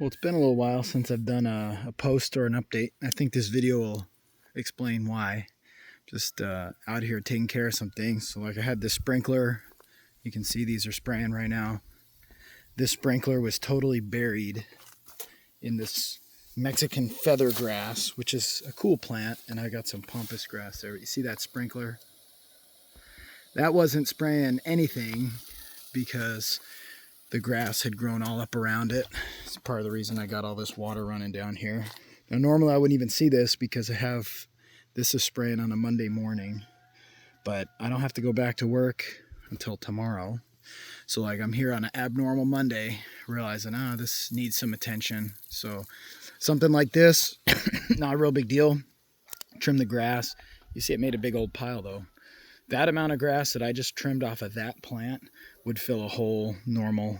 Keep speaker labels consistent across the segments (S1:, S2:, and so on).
S1: Well, it's been a little while since I've done a post or an update. I think this video will explain why. Just out here taking care of some things. So like I had this sprinkler. You can see these are spraying right now. This sprinkler was totally buried in this Mexican feather grass, which is a cool plant. And I got some pampas grass there. You see that sprinkler? That wasn't spraying anything because the grass had grown all up around it. It's part of the reason I got all this water running down here. Now normally I wouldn't even see this because this is spraying on a Monday morning, but I don't have to go back to work until tomorrow. So like I'm here on an abnormal Monday realizing, this needs some attention. So something like this, not a real big deal. Trim the grass. You see it made a big old pile though. That amount of grass that I just trimmed off of that plant would fill a whole normal,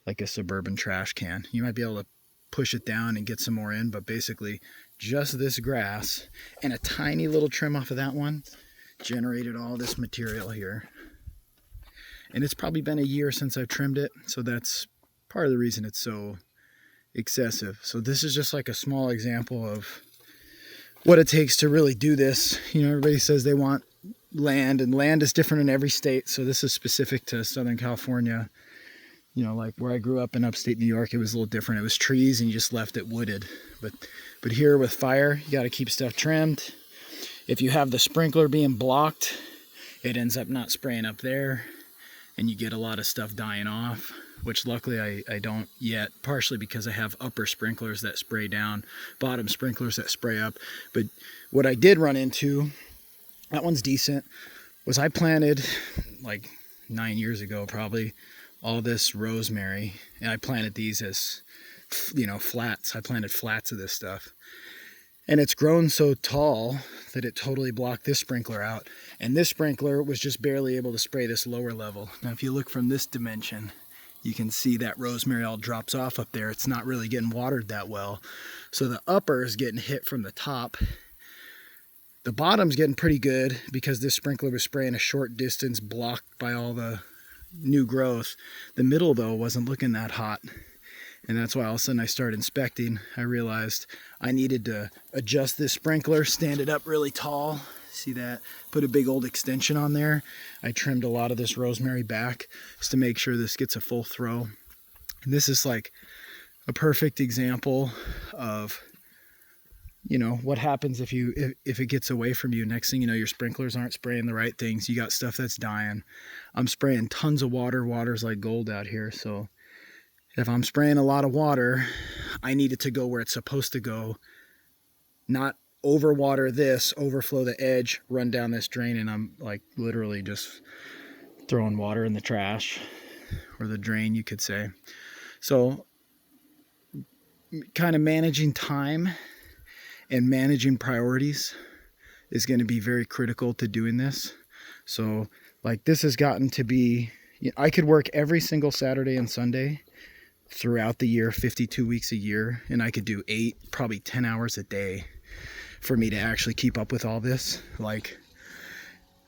S1: like a suburban trash can. You might be able to push it down and get some more in, but basically just this grass and a tiny little trim off of that one generated all this material here. And it's probably been a year since I've trimmed it, so that's part of the reason it's so excessive. So this is just like a small example of what it takes to really do this. You know, everybody says they want land, and land is different in every state. So this is specific to Southern California. You know, like where I grew up in upstate New York, it was a little different. It was trees and you just left it wooded. But here with fire, you got to keep stuff trimmed. If you have the sprinkler being blocked, it ends up not spraying up there and you get a lot of stuff dying off, which luckily I don't yet, partially because I have upper sprinklers that spray down, bottom sprinklers that spray up. But what I did run into, that one's decent, was I planted like 9 years ago probably all this rosemary, and I planted these as, you know, flats. I planted flats of this stuff, and it's grown so tall that it totally blocked this sprinkler out, and this sprinkler was just barely able to spray this lower level. Now if you look from this dimension, you can see that rosemary all drops off up there. It's not really getting watered that well, so the upper is getting hit from the top. The bottom's getting pretty good because this sprinkler was spraying a short distance, blocked by all the new growth. The middle though wasn't looking that hot, and that's why all of a sudden I started inspecting. I realized I needed to adjust this sprinkler, stand it up really tall. See that? Put a big old extension on there. I trimmed a lot of this rosemary back just to make sure this gets a full throw. And this is like a perfect example of, you know, what happens if it gets away from you. Next thing you know, your sprinklers aren't spraying the right things. You got stuff that's dying. I'm spraying tons of water. Water's like gold out here. So if I'm spraying a lot of water, I need it to go where it's supposed to go, not overwater this, overflow the edge, run down this drain, and I'm like literally just throwing water in the trash, or the drain, you could say. So kind of managing time and managing priorities is going to be very critical to doing this. So like this has gotten to be, I could work every single Saturday and Sunday throughout the year, 52 weeks a year, and I could do 8, probably 10 hours a day for me to actually keep up with all this. Like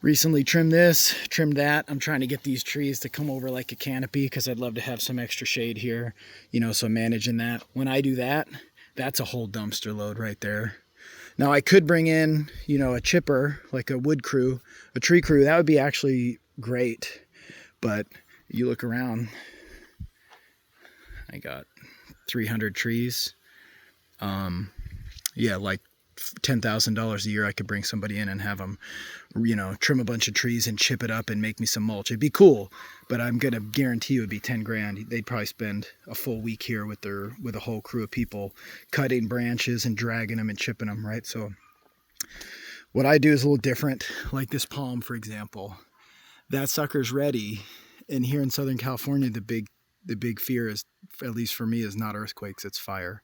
S1: recently trimmed this, trimmed that. I'm trying to get these trees to come over like a canopy because I'd love to have some extra shade here, you know, so managing that. When I do that, that's a whole dumpster load right there. Now I could bring in, you know, a chipper, like a wood crew, a tree crew. That would be actually great. But you look around, I got 300 trees. Yeah, like $10,000 a year I could bring somebody in and have them, you know, trim a bunch of trees and chip it up and make me some mulch. It'd be cool, but I'm gonna guarantee you it'd be 10 grand. They'd probably spend a full week here with a whole crew of people cutting branches and dragging them and chipping them, right? So what I do is a little different. Like this palm, for example, that sucker's ready, and here in Southern California, the big fear is, at least for me, is not earthquakes, it's fire.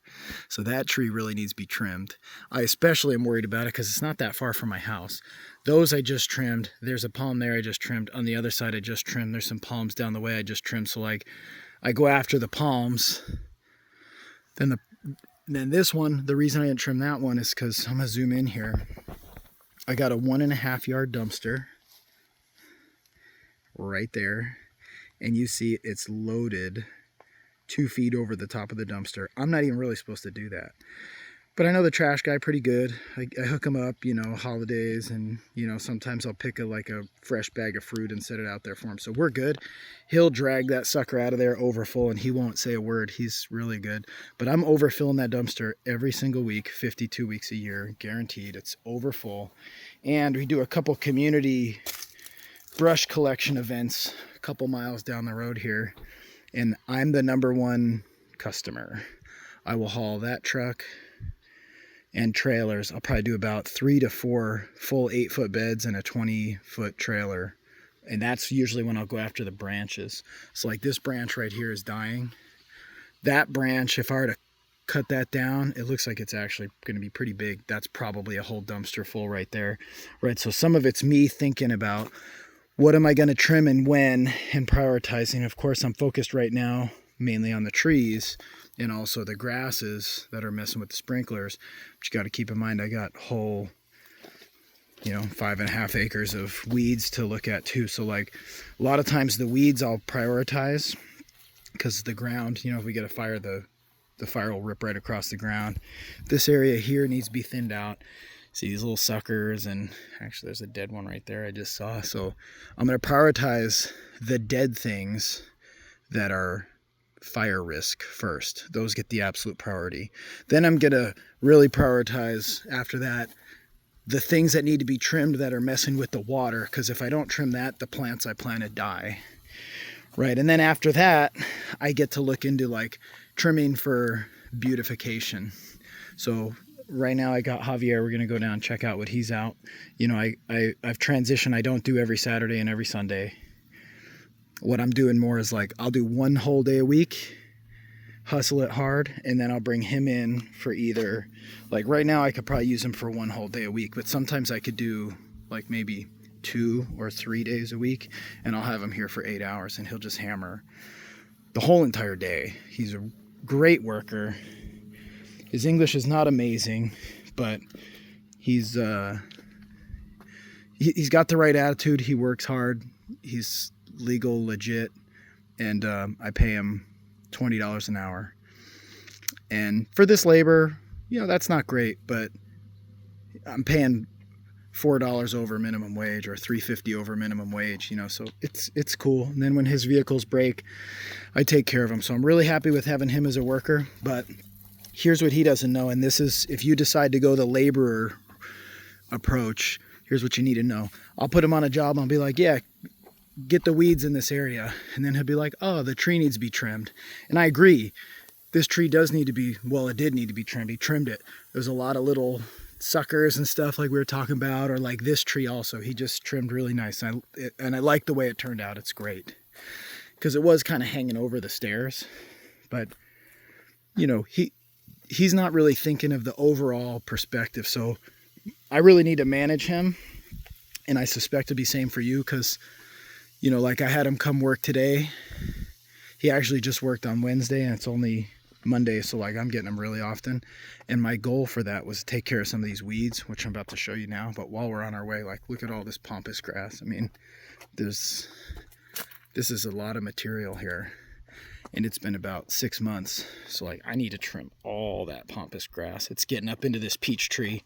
S1: So that tree really needs to be trimmed. I especially am worried about it because it's not that far from my house. Those I just trimmed. There's a palm there I just trimmed. On the other side I just trimmed. There's some palms down the way I just trimmed. So like I go after the palms. Then this one, the reason I didn't trim that one is because I'm gonna zoom in here. I got a 1.5 yard dumpster right there, and you see it's loaded 2 feet over the top of the dumpster. I'm not even really supposed to do that. But I know the trash guy pretty good. I hook him up, you know, holidays, and, you know, sometimes I'll pick like a fresh bag of fruit and set it out there for him. So we're good. He'll drag that sucker out of there overfull, and he won't say a word. He's really good. But I'm overfilling that dumpster every single week, 52 weeks a year, guaranteed. It's overfull. And we do a couple community brush collection events a couple miles down the road here. And I'm the #1 customer. I will haul that truck and trailers. I'll probably do about 3 to 4 full 8-foot beds and a 20-foot trailer. And that's usually when I'll go after the branches. So like this branch right here is dying. That branch, if I were to cut that down, it looks like it's actually going to be pretty big. That's probably a whole dumpster full right there. Right, so some of it's me thinking about what am I going to trim and when, and prioritizing. Of course, I'm focused right now mainly on the trees and also the grasses that are messing with the sprinklers. But you got to keep in mind, I got whole, you know, 5.5 acres of weeds to look at too. So like a lot of times the weeds I'll prioritize because the ground, you know, if we get a fire, the fire will rip right across the ground. This area here needs to be thinned out. See these little suckers, and actually there's a dead one right there I just saw. So I'm going to prioritize the dead things that are fire risk first. Those get the absolute priority. Then I'm going to really prioritize after that the things that need to be trimmed that are messing with the water, because if I don't trim that, the plants I planted die. Right, and then after that, I get to look into like trimming for beautification. So right now I got Javier. We're gonna go down and check out what he's out. You know, I've transitioned. I don't do every Saturday and every Sunday. What I'm doing more is like I'll do 1 whole day a week, hustle it hard, and then I'll bring him in for either, like right now I could probably use him for 1 whole day a week, but sometimes I could do like maybe 2 or 3 days a week, and I'll have him here for 8 hours, and he'll just hammer the whole entire day. He's a great worker. His English is not amazing, but he's got the right attitude. He works hard. He's legal, legit, and I pay him $20 an hour. And for this labor, you know, that's not great, but I'm paying $4 over minimum wage or $3.50 over minimum wage, you know, so it's cool. And then when his vehicles break, I take care of him. So I'm really happy with having him as a worker. But here's what he doesn't know, and this is, if you decide to go the laborer approach, here's what you need to know. I'll put him on a job and I'll be like, yeah, get the weeds in this area. And then he'll be like, oh, the tree needs to be trimmed. And I agree. This tree does need to be, well, it did need to be trimmed. He trimmed it. There's a lot of little suckers and stuff like we were talking about, or like this tree also. He just trimmed really nice. And I like the way it turned out. It's great. Because it was kind of hanging over the stairs. But, you know, he's not really thinking of the overall perspective. So I really need to manage him. And I suspect it'll be same for you, because, you know, like I had him come work today. He actually just worked on Wednesday, and it's only Monday, so like I'm getting him really often. And my goal for that was to take care of some of these weeds, which I'm about to show you now. But while we're on our way, like, look at all this pampas grass. I mean, this is a lot of material here, and it's been about 6 months. So like I need to trim all that pampas grass. It's getting up into this peach tree.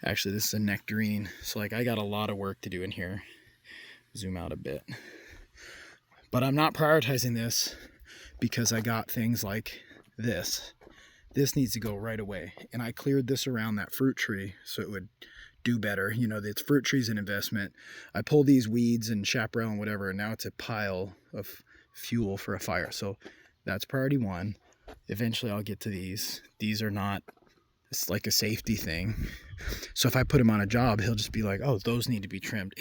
S1: Actually, this is a nectarine. So like I got a lot of work to do in here. Zoom out a bit. But I'm not prioritizing this because I got things like this. This needs to go right away. And I cleared this around that fruit tree so it would do better. You know, it's fruit trees an investment. I pulled these weeds and chaparral and whatever, and now it's a pile of fuel for a fire. So that's priority 1. Eventually I'll get to these. These are not, it's like a safety thing. So if I put him on a job, he'll just be like, oh, those need to be trimmed.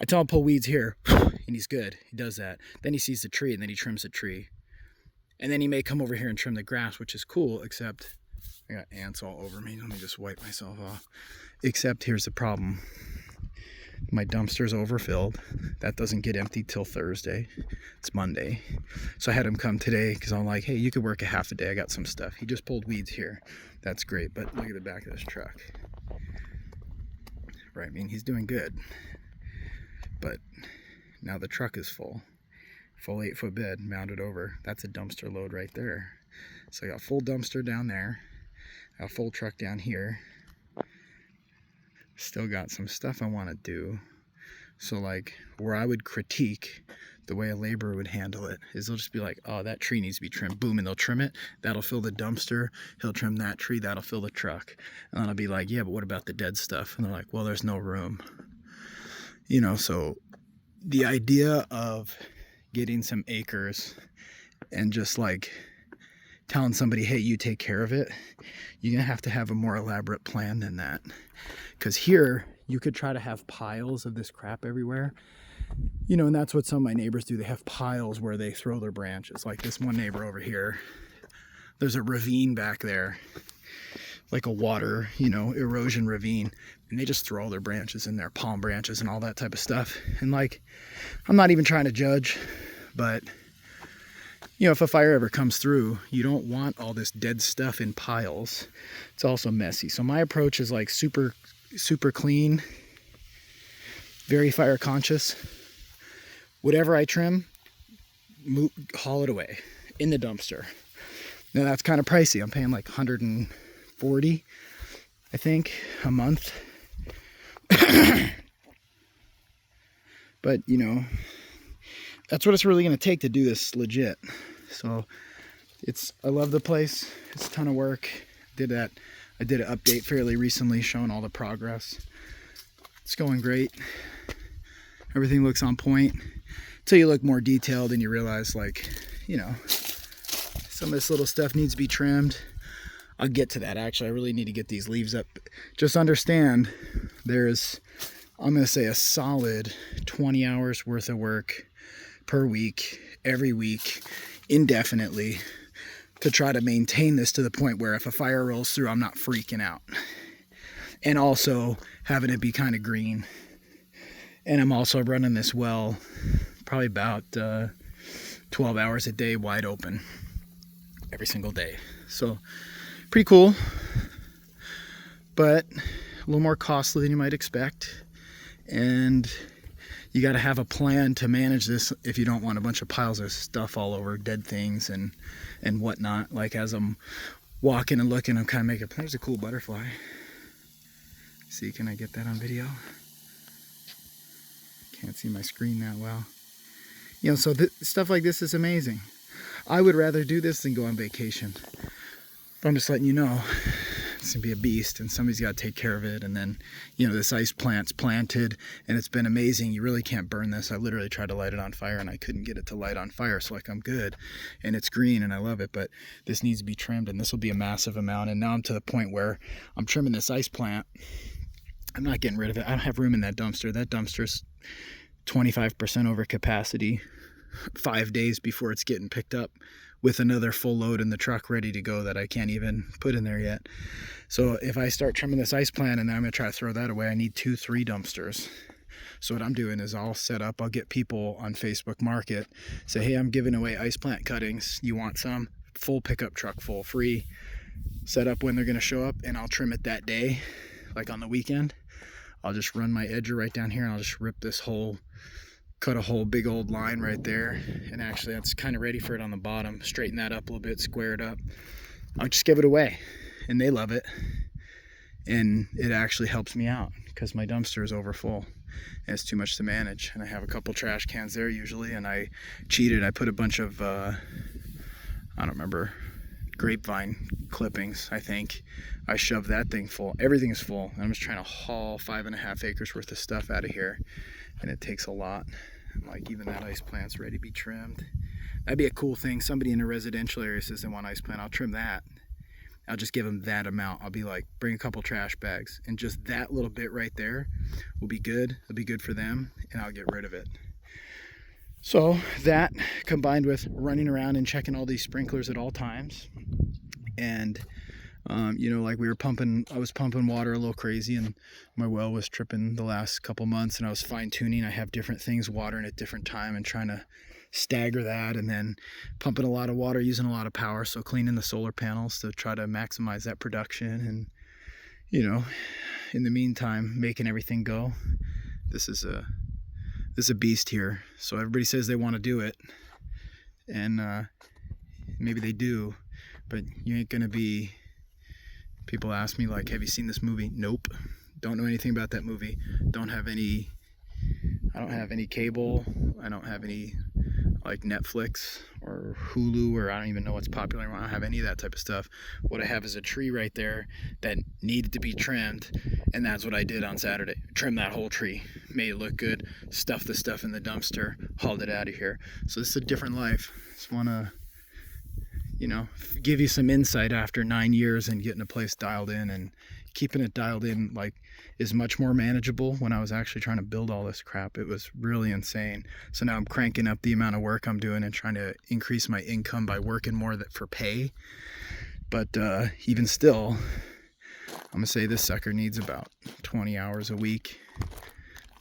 S1: I tell him pull weeds here, and he's good. He does that. Then he sees the tree, and then he trims the tree. And then he may come over here and trim the grass, which is cool, except I got ants all over me. Let me just wipe myself off. Except here's the problem. My dumpster's overfilled. That doesn't get emptied till Thursday. It's Monday. So I had him come today because I'm like, hey, you could work a half a day. I got some stuff. He just pulled weeds here. That's great, but look at the back of this truck. Right, I mean, he's doing good. But now the truck is full. full 8-foot bed mounted over. That's a dumpster load right there. So I got full dumpster down there, a full truck down here. Still got some stuff I want to do. So like where I would critique the way a laborer would handle it is they'll just be like, oh, that tree needs to be trimmed. Boom, and they'll trim it. That'll fill the dumpster. He'll trim that tree. That'll fill the truck. And then I'll be like, yeah, but what about the dead stuff? And they're like, well, there's no room. You know, so the idea of getting some acres and just like telling somebody, hey, you take care of it, you're gonna have to have a more elaborate plan than that. Because here you could try to have piles of this crap everywhere, you know, and that's what some of my neighbors do. They have piles where they throw their branches. Like this one neighbor over here, there's a ravine back there, like a water, you know, erosion ravine, and they just throw all their branches in there, palm branches and all that type of stuff. And like, I'm not even trying to judge, but you know, if a fire ever comes through, you don't want all this dead stuff in piles. It's also messy. So my approach is like super clean, very fire conscious. Whatever I trim, haul it away in the dumpster. Now that's kind of pricey. I'm paying like $140, I think, a month. But you know, that's what it's really going to take to do this legit. So I love the place. It's a ton of work. I did an update fairly recently showing all the progress. It's going great. Everything looks on point until you look more detailed and you realize, like, you know, some of this little stuff needs to be trimmed. I'll get to that. Actually, I really need to get these leaves up. Just understand there's, I'm going to say, a solid 20 hours worth of work per week, every week, indefinitely, to try to maintain this to the point where if a fire rolls through, I'm not freaking out. And also having it be kind of green. And I'm also running this well probably about 12 hours a day wide open every single day. So pretty cool, but a little more costly than you might expect. And you got to have a plan to manage this if you don't want a bunch of piles of stuff all over, dead things and whatnot. Like as I'm walking and looking, I'm kind of making, there's a cool butterfly. See, can I get that on video? Can't see my screen that well. You know, so stuff like this is amazing. I would rather do this than go on vacation. But I'm just letting you know, it's gonna be a beast and somebody's got to take care of it. And then, you know, this ice plant's planted and it's been amazing. You really can't burn this. I literally tried to light it on fire and I couldn't get it to light on fire. So like, I'm good and it's green and I love it, but this needs to be trimmed and this will be a massive amount. And now I'm to the point where I'm trimming this ice plant. I'm not getting rid of it. I don't have room in that dumpster. That dumpster's 25% over capacity 5 days before it's getting picked up with another full load in the truck ready to go that I can't even put in there yet. So if I start trimming this ice plant and then I'm gonna try to throw that away, I need 2-3 dumpsters. So what I'm doing is I'll set up, I'll get people on Facebook Market, say, hey, I'm giving away ice plant cuttings. You want some? Full pickup truck full, free. Set up when they're gonna show up and I'll trim it that day, like on the weekend. I'll just run my edger right down here and I'll just rip this whole, cut a whole big old line right there. And actually that's kind of ready for it on the bottom. Straighten that up a little bit, square it up. I'll just give it away and they love it. And it actually helps me out because my dumpster is over full and it's too much to manage. And I have a couple trash cans there usually, and I cheated. I put a bunch of, I don't remember, grapevine clippings, I think. I shoved that thing full. Everything is full. I'm just trying to haul 5.5 acres worth of stuff out of here, and it takes a lot. Like even that ice plant's ready to be trimmed. That'd be a cool thing. Somebody in a residential area says they want ice plant. I'll trim that. I'll just give them that amount. I'll be like, bring a couple trash bags, and just that little bit right there will be good. It'll be good for them, and I'll get rid of it. So that combined with running around and checking all these sprinklers at all times, and you know, like I was pumping water a little crazy, and my well was tripping the last couple months, and I was fine tuning. I have different things watering at different time and trying to stagger that, and then pumping a lot of water, using a lot of power. So cleaning the solar panels to try to maximize that production, and you know, in the meantime, making everything go. This is a beast here. So everybody says they want to do it. and maybe they do, but you ain't gonna be. People ask me like, have you seen this movie? Nope. Don't know anything about that movie. I don't have any cable. I don't have any like Netflix or Hulu, or I don't even know what's popular. I don't have any of that type of stuff. What I have is a tree right there that needed to be trimmed, and that's what I did on Saturday. Trimmed that whole tree, made it look good, stuffed the stuff in the dumpster, hauled it out of here. So this is a different life. Just want to, give you some insight after 9 years and getting a place dialed in, and keeping it dialed in like is much more manageable. When I was actually trying to build all this crap, it was really insane. So now I'm cranking up the amount of work I'm doing and trying to increase my income by working more for pay. But even still, I'm gonna say this sucker needs about 20 hours a week.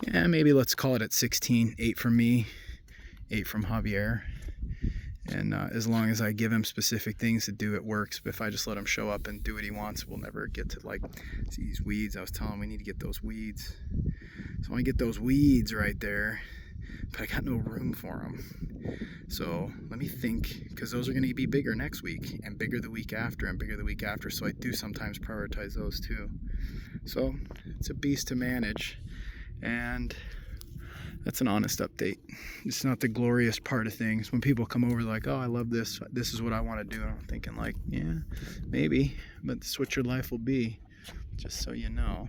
S1: Yeah, maybe let's call it at 16, 8 from me, 8 from Javier. And as long as I give him specific things to do, it works. But if I just let him show up and do what he wants, we'll never get to see these weeds. I was telling him we need to get those weeds. So I want to get those weeds right there, but I got no room for them. So let me think, because those are going to be bigger next week, and bigger the week after, and bigger the week after. So I do sometimes prioritize those too. So it's a beast to manage, and that's an honest update. It's not the glorious part of things. When people come over like, oh, I love this. This is what I want to do. And I'm thinking like, yeah, maybe. But this is what your life will be. Just so you know.